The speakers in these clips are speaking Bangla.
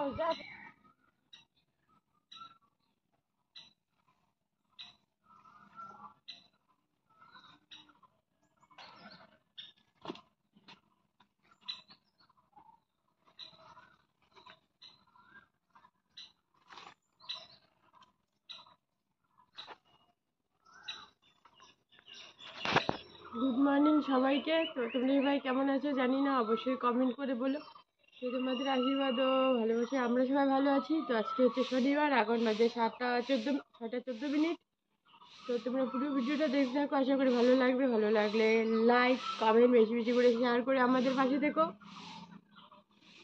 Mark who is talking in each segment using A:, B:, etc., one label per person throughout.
A: গুড মর্নিং সবাইকে। তো তোমরা সবাই কেমন আছো জানি না, অবশ্যই কমেন্ট করে বলো। তো তোমাদের আশীর্বাদ ও ভালোবাসা আমরা সবাই ভালো আছি। তো আজকে হচ্ছে শনিবার, এখন বাজে 7:14। তো তোমরা পুরো ভিডিওটা দেখতে থাকো, আশা করি ভালো লাগবে। ভালো লাগলে লাইক কমেন্ট বেশি বেশি করে শেয়ার করে আমাদের পাশে থেকো।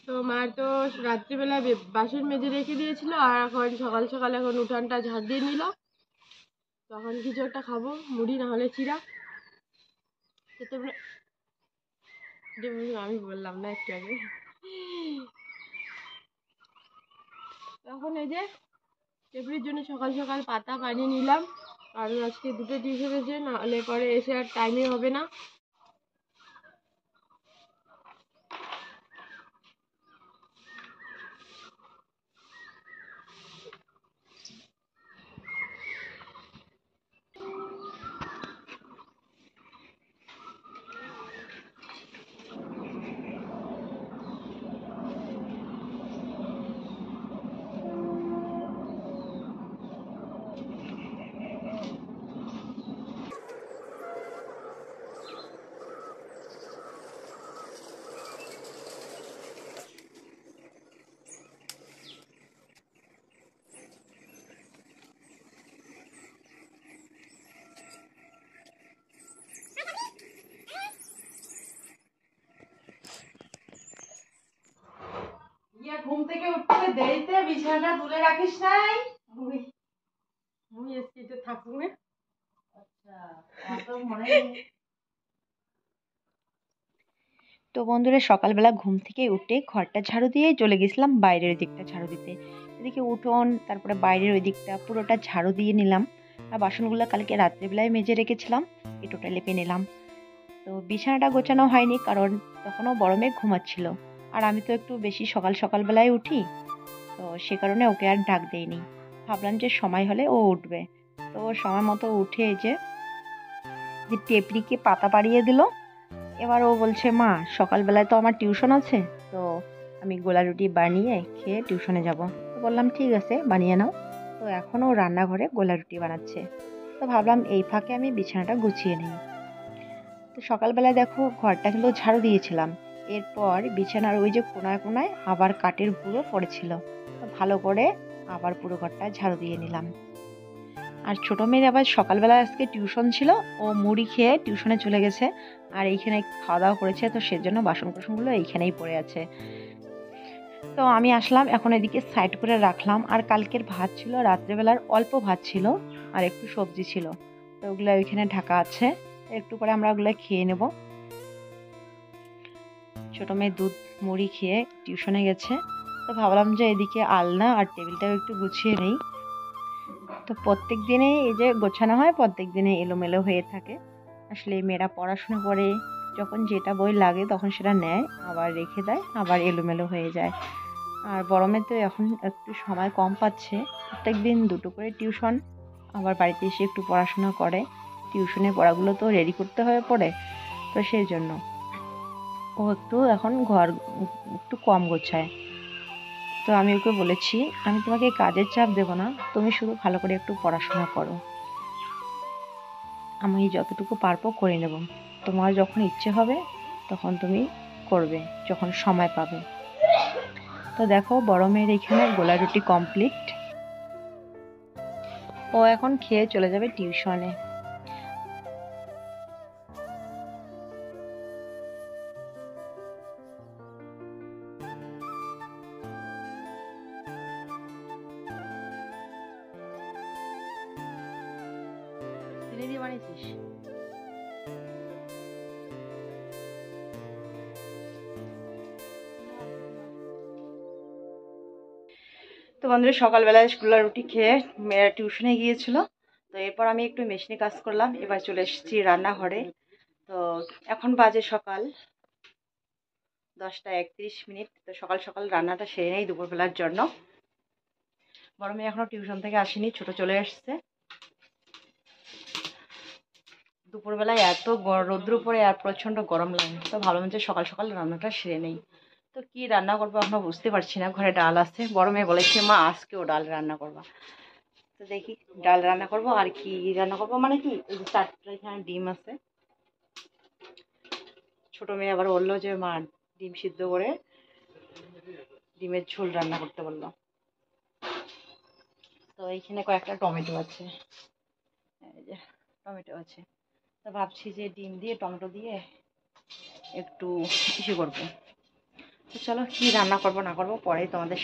A: তো মার তো রাত্রিবেলা বাসন মেজে রেখে দিয়েছিল, আর এখন সকাল সকাল এখন উঠানটা ঝাড় দিয়ে নিল। তখন কিছু একটা খাবো, মুড়ি না হলে চিড়া। তো তোমরা আমি বললাম না একটু আগে। তখন এই যে টেবিলের জন্য সকাল সকাল পাতা বানিয়ে নিলাম, কারণ আজকে দুটো টিউশন আছে, নাহলে পরে এসে আর টাইমে হবে না।
B: ঘুম থেকে উঠতে দেরিতে বিছানাটা তুলে রাখিস নাই?
A: আমি এসে থাকুক না।
B: আচ্ছা, অত মনে
C: তো বন্ধুরা, সকালবেলা ঘুম থেকে উঠে ঘরটা ঝাড়ু দিয়ে চলে গেছিলাম বাইরের দিকটা ঝাড়ু দিতে। এদিকে উঠোন, তারপরে বাইরের ওই দিকটা পুরোটা ঝাড়ু দিয়ে নিলাম। আর বাসনগুলো কালকে রাত্রিবেলায় মেজে রেখেছিলাম, এটোটা লেপে নিলাম। তো বিছানাটা গোছানো হয়নি, কারণ তখনও বড় মেয়ে ঘুমাচ্ছিল। আর আমি তো একটু বেশি সকালবেলায় উঠি, তো সে কারণে ওকে আর ডাক দেইনি। ভাবলাম যে সময় হলে ও উঠবে। তো সময় মতো উঠে এই যে টেপরিকে পাতা পাড়িয়ে দিল। এবার ও বলছে, মা সকালবেলায় তো আমার টিউশন আছে, তো আমি গোলা রুটি বানিয়ে খেয়ে টিউশনে যাব। তো বললাম ঠিক আছে, বানিয়ে নাও। তো এখনও রান্নাঘরে গোলা রুটি বানাচ্ছে। তো ভাবলাম এই ফাঁকে আমি বিছানাটা গুছিয়ে নিই। তো সকালবেলায় দেখো ঘরটা কিন্তু ঝাড়ু দিয়েছিলাম, এরপর বিছানার ওই যে কোনায় কোনায় আবার কাঠের গুঁড়ো পড়েছিল। তো ভালো করে আবার পুরো ঘরটা ঝাড়ু দিয়ে নিলাম। আর ছোটো মেয়ের আবার সকালবেলা আজকে টিউশন ছিল, ও মুড়ি খেয়ে টিউশনে চলে গেছে। আর এইখানে খাওয়া দাওয়া করেছে, তো সেজন্য বাসন কোসনগুলো এইখানেই পড়ে আছে। তো আমি আসলাম, এখন এদিকে সাইড করে রাখলাম। আর কালকের ভাত ছিল, রাত্রেবেলার অল্প ভাত ছিল, আর একটু সবজি ছিল, তো ওগুলো ওইখানে ঢাকা আছে। একটু পরে আমরা ওগুলো খেয়ে নেব। ছোটো মেয়ে দুধ মুড়ি খেয়ে টিউশনে গেছে। তো ভাবলাম যে এদিকে আলনা আর টেবিলটাও একটু গুছিয়ে নেই। তো প্রত্যেক দিনেই এই যে গোছানো হয়, প্রত্যেক দিনে এলোমেলো হয়ে থাকে। আসলে মেয়েরা পড়াশোনা করে, যখন যেটা বই লাগে তখন সেটা নেয়, আবার রেখে দেয়, আবার এলোমেলো হয়ে যায়। আর বড় মেয়ে তো এখন একটু সময় কম পাচ্ছে, প্রত্যেক দিন দুটো করে টিউশন, আবার বাড়িতে এসে একটু পড়াশোনা করে। টিউশনের পড়াগুলো তো রেডি করতে হয়ে পড়ে, তো সেই জন্য ও একটু এখন ঘর একটু কম গোছায়। তো আমি ওকে বলেছি, আমি তোমাকে কাজের চাপ দেবো না, তুমি শুধু ভালো করে একটু পড়াশোনা করো, আমি যতটুকু পারবো করে নেব। তোমার যখন ইচ্ছে হবে তখন তুমি করবে, যখন সময় পাবে। তো দেখো বড় মেয়ের এখানে গোলা রুটি কমপ্লিট, ও এখন খেয়ে চলে যাবে টিউশনে। বানিয়েছিস? তো বন্ধুরা, সকালবেলায় গোলা রুটি খেয়ে মেয়েরা টিউশনে গিয়েছিল। তো এরপর আমি একটু মেশিনে কাজ করলাম, এবার চলে এসেছি রান্নাঘরে। তো এখন বাজে সকাল 10টা 31 মিনিট। তো সকাল সকাল রান্নাটা সেরে নেই দুপুরবেলার জন্য। বড় মেয়ে এখনো টিউশন থেকে আসেনি, ছোট চলে আসছে। দুপুরবেলায় এত রৌদ্র পড়ে আর প্রচণ্ড গরম লাগে, তো ভাবলাম যে সকাল সকাল রান্নাটা সেরে নেই। তো কি রান্না করবো আমরা বুঝতে পারছি না। ঘরে ডাল আছে, বড় মেয়ে বলেছে মা আজকেও ডাল রান্না করবা। তো দেখি ডাল রান্না করব আর কি রান্না করবো, মানে কি এই যে 4টা এখানে ডিম আছে। ছোট মেয়ে আবার বললো যে মা ডিম সিদ্ধ করে ডিমের ঝোল রান্না করতে বললো। তো এইখানে কয়েকটা টমেটো আছে, এই যে টমেটো আছে। তো ভাবছি যে ডিম দিয়ে টমেটো দিয়ে একটু কিছু করবো। তো চলো কি রান্না করব না করব পরে তোমাদের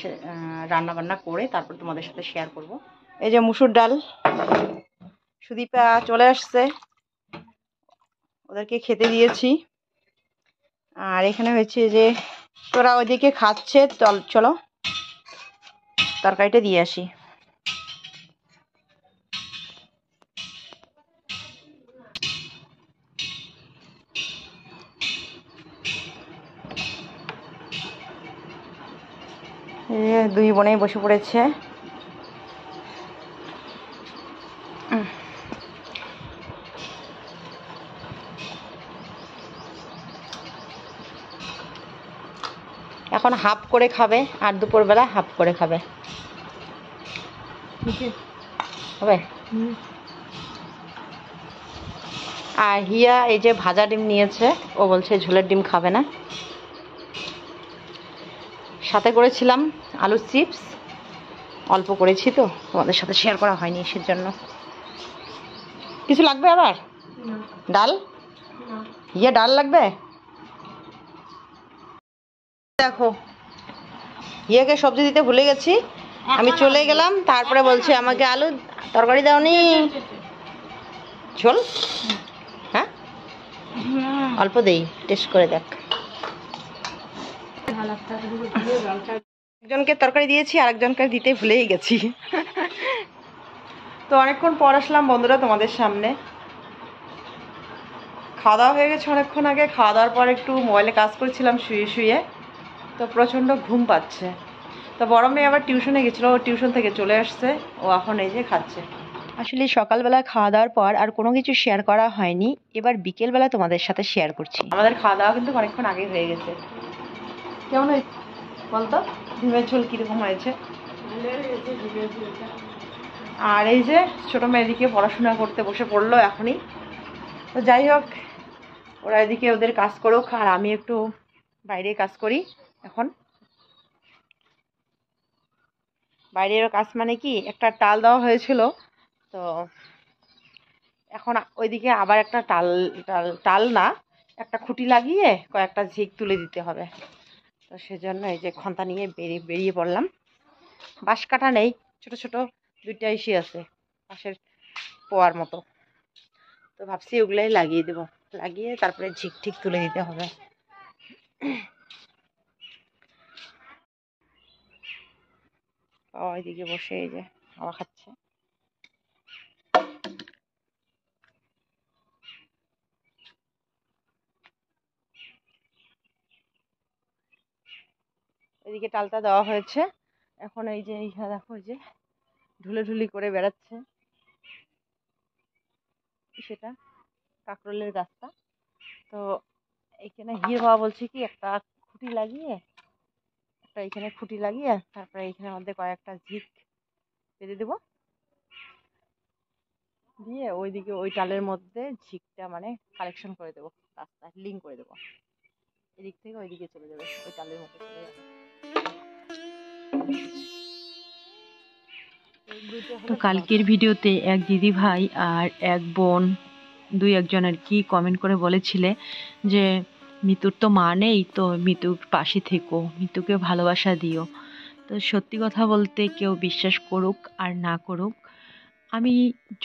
C: রান্না বান্না করে তারপর তোমাদের সাথে শেয়ার করব। এই যে মুসুর ডাল, সুদীপা চলে আসছে, ওদেরকে খেতে দিয়েছি। আর এখানে হয়েছে যে তোরা ওইদিকে খাচ্ছে, চলো তরকারিটা দিয়ে আসি। দুই বোনেই বসে পড়েছে। এখন হাফ করে খাবে আর দুপুরবেলা হাফ করে খাবে, হবে। আর হিয়া এই যে ভাজা ডিম নিয়েছে, ও বলছে ঝোলের ডিম খাবে না। সাথে করেছিলাম আলুর চিপস, অল্প করেছি তো তোমাদের সাথে শেয়ার করা হয়নি সেজন্য। কিছু লাগবে আবার? ডাল, হিয়া ডাল লাগবে। দেখো হিয়াকে সবজি দিতে ভুলে গেছি, আমি চলে গেলাম, তারপরে বলছে আমাকে আলু তরকারি দাওনি, ঝোল। হ্যাঁ অল্প দেই, টেস্ট করে দেখ। একজনকে তরকারি দিয়েছি আর একজনকে দিতে ভুলেই গেছি। তো অনেকক্ষণ পর আসলাম বন্ধুরা তোমাদের সামনে। খাওয়া দাওয়া হয়ে গেছে অনেকক্ষণ আগে। খাওয়া দাওয়ার পর একটু মোবাইলে কাজ করছিলাম শুয়ে শুয়ে, তো প্রচণ্ড ঘুম পাচ্ছে। তো বড় মেয়ে আবার টিউশনে গেছিলো, ও টিউশন থেকে চলে আসছে, ও এখন এই যে খাচ্ছে। আসলে সকালবেলা খাওয়া দাওয়ার পর আর কোনো কিছু শেয়ার করা হয়নি, এবার বিকেলবেলা তোমাদের সাথে শেয়ার করছি। আমাদের খাওয়া দাওয়া কিন্তু অনেকক্ষণ আগে হয়ে গেছে। কেমন হয়েছে বলতো, ডিমের ঝোল কীরকম হয়েছে? আর এই যে ছোটো মেয়ে এদিকে পড়াশোনা করতে বসে পড়লো এখনই। তো যাই হোক, ওরা এদিকে ওদের কাজ করুক আর আমি একটু বাইরে কাজ করি। এখন বাইরের কাজ মানে কি, একটা টাল দেওয়া হয়েছিল, তো এখন ওইদিকে আবার একটা টাল টাল টাল না একটা খুঁটি লাগিয়ে কয়েকটা ঝিক তুলে দিতে হবে। তো সেজন্য এই যে খন্তা নিয়ে বেরিয়ে পড়লাম। বাঁশ কাটা নেই, ছোট ছোট 2টা ইসি আছে পাশের পোয়ার মতো, তো ভাবছি ওগুলাই লাগিয়ে দেবো, লাগিয়ে তারপরে ঝিক ঠিক তুলে দিতে হবে। ওইদিকে বসে এই যে হাওয়া খাচ্ছে। এদিকে টালটা দেওয়া হয়েছে, এখন এই যে এইখানে দেখো এই যে ঢুলি করে বেড়াচ্ছে, সেটা কাকরোলের গাছটা। তো এখানে হিয়ে বাবা বলছে কি একটা খুঁটি লাগিয়ে এখানে খুঁটি লাগিয়ে তারপরে এইখানের মধ্যে কয়েকটা ঝিক বেঁধে দেবো, দিয়ে ওইদিকে ওই টালের মধ্যে ঝিকটা মানে কালেকশন করে দেবো, রাস্তা লিঙ্ক করে দেবো, এদিক থেকে ওইদিকে চলে যাবে, ওই টালের মধ্যে চলে যাবে। তো কালকের ভিডিওতে এক দিদি ভাই আর এক বোন 2-1জন আর কি কমেন্ট করে বলেছিলে যে মিতুর তো মা নেই, তো মিতুর পাশে থেকো, মিতুকে ভালোবাসা দিও। তো সত্যি কথা বলতে কেউ বিশ্বাস করুক আর না করুক, আমি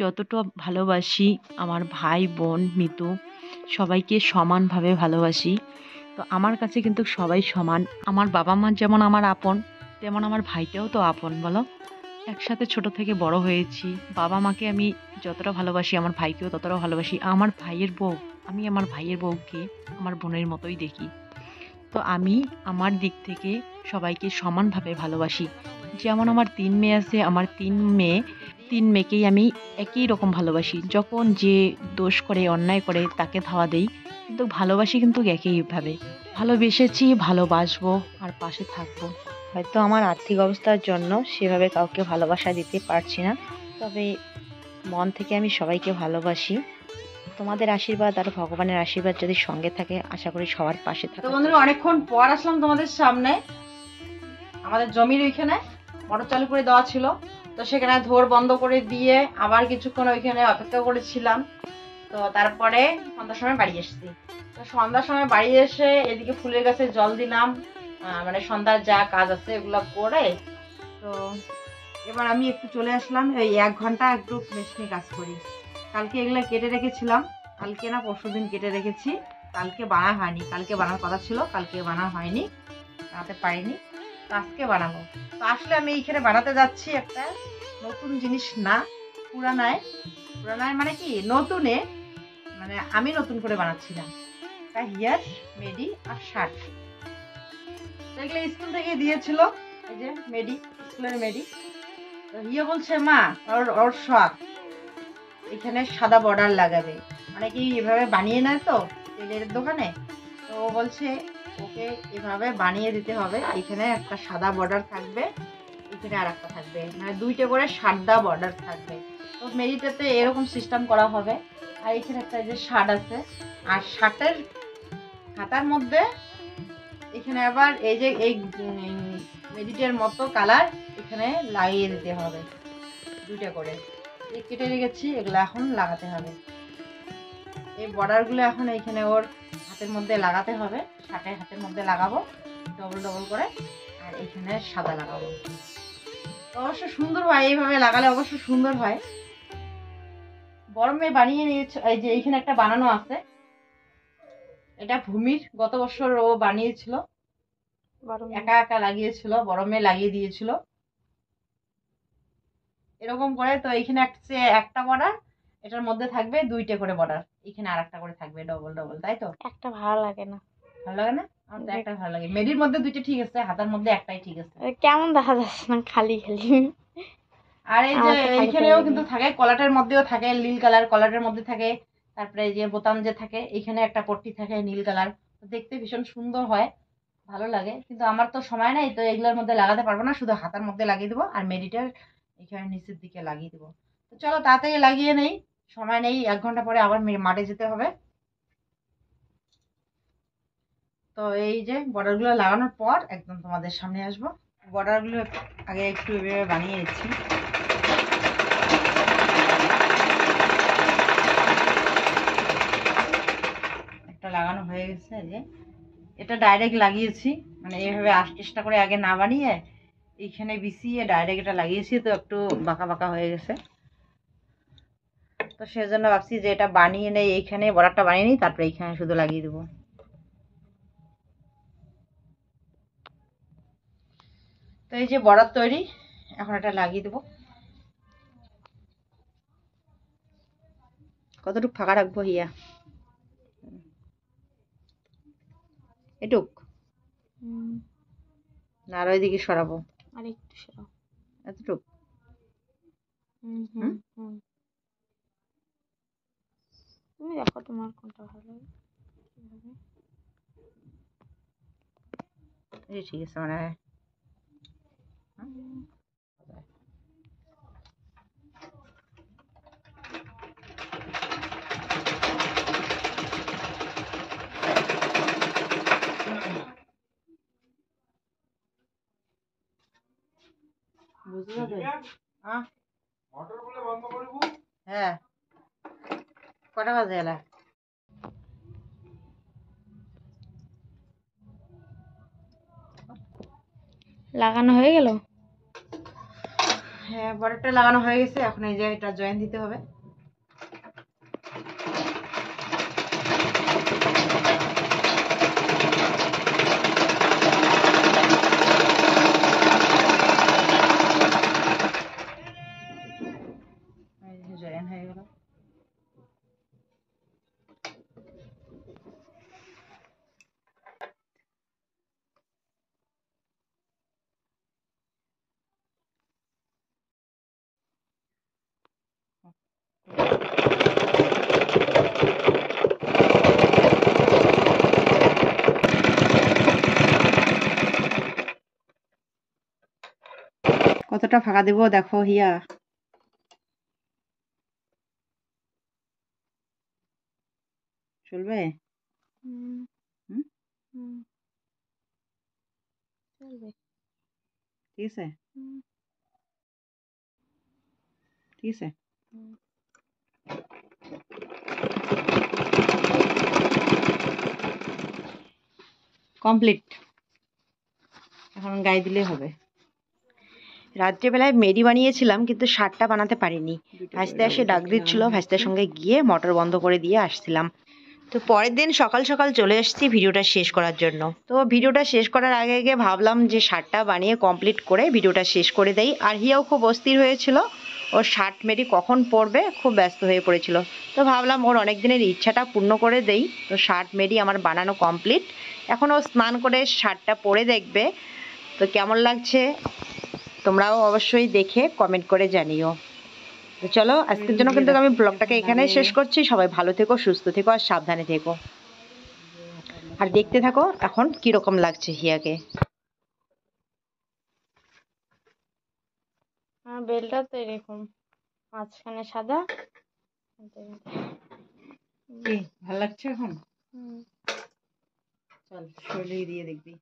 C: যতটা ভালোবাসি আমার ভাই বোন মিতু সবাইকে সমানভাবে ভালোবাসি। তো আমার কাছে কিন্তু সবাই সমান। আমার বাবা মা যেমন আমার আপন, তেমন আমার ভাইটাও তো আপন, বলো। একসাথে ছোট থেকে বড় হয়েছি, বাবা মাকে আমি যতটা ভালোবাসি আমার ভাইকেও ততটা ভালোবাসি। আমার ভাইয়ের বউ, আমি আমার ভাইয়ের বউকে আমার বোনের মতোই দেখি। তো আমি আমার দিক থেকে সবাইকে সমানভাবে ভালোবাসি। যেমন আমার ৩ মেয়ে আছে, আমার ৩ মেয়েকেই আমি একই রকম ভালোবাসি। যখন যে দোষ করে, অন্যায় করে তাকে ধাওয়া দেই, কিন্তু ভালোবাসি কিন্তু একইভাবে। ভালোবেসেছি, ভালোবাসবো আর পাশে থাকবো। হয়তো আমার আর্থিক অবস্থার জন্য সেভাবে কাউকে ভালোবাসা দিতে পারছি না, তবে মন থেকে আমি সবাইকে ভালোবাসি। তোমাদের আশীর্বাদ আর ভগবানের আশীর্বাদ যদি সঙ্গে থাকে, আশা করি সবার পাশে
B: তো
C: থাকবে।
B: বন্ধুরা অনেকক্ষণ পর আসলাম তোমাদের সামনে। আমাদের জমির ওইখানে মোটর চালু করে দেওয়া ছিল, তো সেখানে ধোর বন্ধ করে দিয়ে আবার কিছুক্ষণ ওইখানে অপেক্ষা করেছিলাম। তো তারপরে সন্ধ্যার সময় বাড়ি এসেছি। তো সন্ধ্যার সময় বাড়ি এসে এদিকে ফুলের গাছে জল দিলাম, মানে সন্ধ্যার যা কাজ আছে এগুলো করে। তো এবার আমি একটু চলে আসলাম, এই 1 ঘন্টা একটু মেশিনে কাজ করি। কালকে এগুলো কেটে রেখেছিলাম, কালকে না পরশুদিন কেটে রেখেছি। কালকে বানা হয়নি, কালকে বানার কথা ছিল, কালকে বানা হয়নি, বানাতে পারিনি। তো আজকে বানাবো। তো আসলে আমি এইখানে বানাতে যাচ্ছি একটা নতুন জিনিস, না পুরানায়। পুরানায় মানে কি নতুনে, মানে আমি নতুন করে বানাচ্ছি না। একটা হিয়ার মেডি আর শার্ট, এগুলো স্কুল থেকে দিয়েছিল। এই যে মেডি, স্কুলের মেডি। তো হিয়া বলছে মা ওর ওর শখ এখানে সাদা বর্ডার লাগাবে, মানে কি এভাবে বানিয়ে নেয় তো টেলারের দোকানে। তো ও বলছে ওকে এভাবে বানিয়ে দিতে হবে, এখানে একটা সাদা বর্ডার থাকবে, এখানে আর একটা থাকবে, মানে 2টা করে সাদা বর্ডার থাকবে। তো মেডিটাতে এরকম সিস্টেম করা হবে। আর এখানে একটা যে শার্ট আছে, আর শার্টের হাতার মধ্যে এখানে আবার এই যে এই মেডিটের মতো কালার এখানে লাগিয়ে দিতে হবে, 2টা করে। এই কেটে রেখেছি, এগুলো এখন লাগাতে হবে। এই বর্ডারগুলো এখন এইখানে ওর হাতের মধ্যে লাগাতে হবে, শার্টের হাতের মধ্যে লাগাবো ডবল ডবল করে, আর এখানে সাদা লাগাবো। অবশ্য সুন্দর হয়, এইভাবে লাগালে অবশ্য সুন্দর হয়। বড় মেয়ে বানিয়ে নিয়েছে, এই যে এইখানে একটা বানানো আছে, এটা ভূমির, গত বছর ও বানিয়েছিল, একা একা লাগিয়েছিল, বড় মেয়ে লাগিয়ে দিয়েছিল এরকম করে। তো এইখানে একটা বর্ডার, এটার মধ্যে থাকবে 2টা করে বর্ডার, এখানে আর একটা করে থাকবে ডবল ডবল, তাই তো?
A: একটা ভালো লাগে না,
B: ভালো লাগে না? আমার তো একটা ভালো লাগে। মেডির মধ্যে 2টা ঠিক আছে, হাতার মধ্যে একটাই ঠিক আছে।
A: কেমন দেখা যাচ্ছে না, খালি খালি।
B: আর এই যে
A: আমার তো খালি
B: এইখানেও
A: খালি
B: কিন্তু থাকে, কলাটের মধ্যেও থাকে নীল কালার, কলাটের মধ্যে থাকে। তারপরে এই যে বোতাম যে থাকে, এখানে একটা পট্টি থাকে নীল কালার, দেখতে ভীষণ সুন্দর হয়, ভালো লাগে। কিন্তু আমার তো সময় নাই, তো এগুলোর মধ্যে লাগাতে পারবো না, শুধু হাতার মধ্যে লাগিয়ে দেবো আর মেডিটার এখানে নিচের দিকে লাগিয়ে দেবো। তো চলো তাড়াতাড়ি লাগিয়ে নেই, সময় নেই, 1 ঘন্টা পরে আবার মাঠে যেতে হবে। তো এই যে বর্ডারগুলো লাগানোর পর একদম তোমাদের সামনে আসবো। বর্ডারগুলো আগে একটু এভাবে বানিয়ে নিচ্ছি। একটা লাগানো হয়ে গেছে, যে এটা ডাইরেক্ট লাগিয়েছি, মানে এইভাবে চেষ্টা করে আগে না বানিয়ে এইখানে বিছিয়ে ডাইরেক্ট এটা লাগিয়েছি, তো একটু বাঁকা বাঁকা হয়ে গেছে। তো সেজন্য ভাবছি যে এটা বানিয়ে নেই, এইখানে বর্ডারটা বানিয়ে নিই, তারপরে এইখানে শুধু লাগিয়ে দেবো। তো এই যে বর্ডার তৈরি, এখন এটা লাগিয়ে দেবো। কতটুকু ফাঁকা রাখবো হিয়া? এটুক না আর ওইদিকে সরাবো?
A: আর একটু সরাও।
B: এতটুক?
A: তুমি দেখো তোমার কোনটা ভালো লাগে।
B: এই ঠিক আছে মানে। বুঝতে পারবে? হ্যাঁ, কটা বাজে এলা?
A: লাগানো হয়ে গেল?
B: হ্যাঁ, বর্ডারটা লাগানো হয়ে গেছে, এখন এই যে এটা জয়েন দিতে হবে। জয়েন হয়ে গেল। কতটা ফাঁকা দেবো দেখো হিয়া। চলবে? হুম? ঠিক আছে, ঠিক আছে। কমপ্লিট, এখন গায়ে দিলেই হবে।
C: রাত্রেবেলায় ম্যাগি বানিয়েছিলাম কিন্তু শাকটা বানাতে পারিনি। ভাইস্তে এসে ডাক দিচ্ছিল, ভাইস্তের সঙ্গে গিয়ে মোটর বন্ধ করে দিয়ে আসছিলাম। তো পরের দিন সকাল সকাল চলে এসেছি ভিডিওটা শেষ করার জন্য। তো ভিডিওটা শেষ করার আগে আগে ভাবলাম যে শার্টটা বানিয়ে কমপ্লিট করে ভিডিওটা শেষ করে দেই। আর হিয়াও খুব অস্থির হয়েছিল, ওর শার্ট মেরি কখন পরবে, খুব ব্যস্ত হয়ে পড়েছিল। তো ভাবলাম ওর অনেক দিনের ইচ্ছাটা পূর্ণ করে দেই। তো শার্ট মেরি আমার বানানো কমপ্লিট। এখন ও স্নান করে শার্টটা পরে দেখবে। তো কেমন লাগছে তোমরাও অবশ্যই দেখে কমেন্ট করে জানিও। তো চলো আজকের জন্য কিন্তু আমি ব্লগটাকে এখানেই শেষ করছি। সবাই ভালো থেকো, সুস্থ থেকো আর সাবধানে থেকো। আর দেখতে থাকো এখন কিরকম লাগছে হিয়াকে।
A: বেলটা তো এরকম মাঝখানে সাদা।
B: কি ভালো লাগছে এখন? চল শরীরে দিয়ে দেখবি।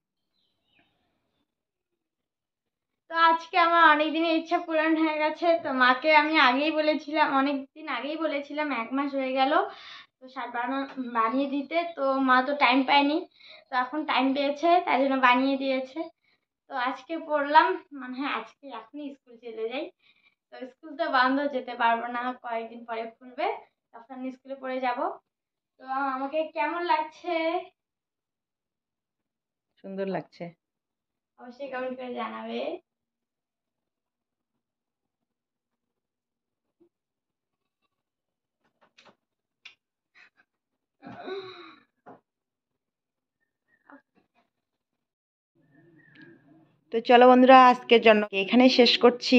D: তো আজকে আমার অনেক দিনের ইচ্ছা পূরণ হয়ে গেছে। তো মাকে আমি আগেই বলেছিলাম, অনেক দিন আগেই বলেছিলাম, 1 মাস হয়ে গেল তো শার্ট বানিয়ে দিতে। তো মা তো টাইম পায়নি, তো এখন টাইম পেয়েছে তাই জন্য বানিয়ে দিয়েছে। তো আজকে পড়লাম, মানে হ্যাঁ আজকে এখনই স্কুল চলে যাই। তো স্কুল তো বন্ধ, যেতে পারবো না, কয়েকদিন পরে খুলবে, তখন স্কুলে পড়ে যাব। তো আমাকে কেমন লাগছে
B: সুন্দর লাগছে।
D: অবশ্যই কমেন্ট করে জানাবে।
C: তো চলো বন্ধুরা আজকের জন্য এখানেই শেষ করছি।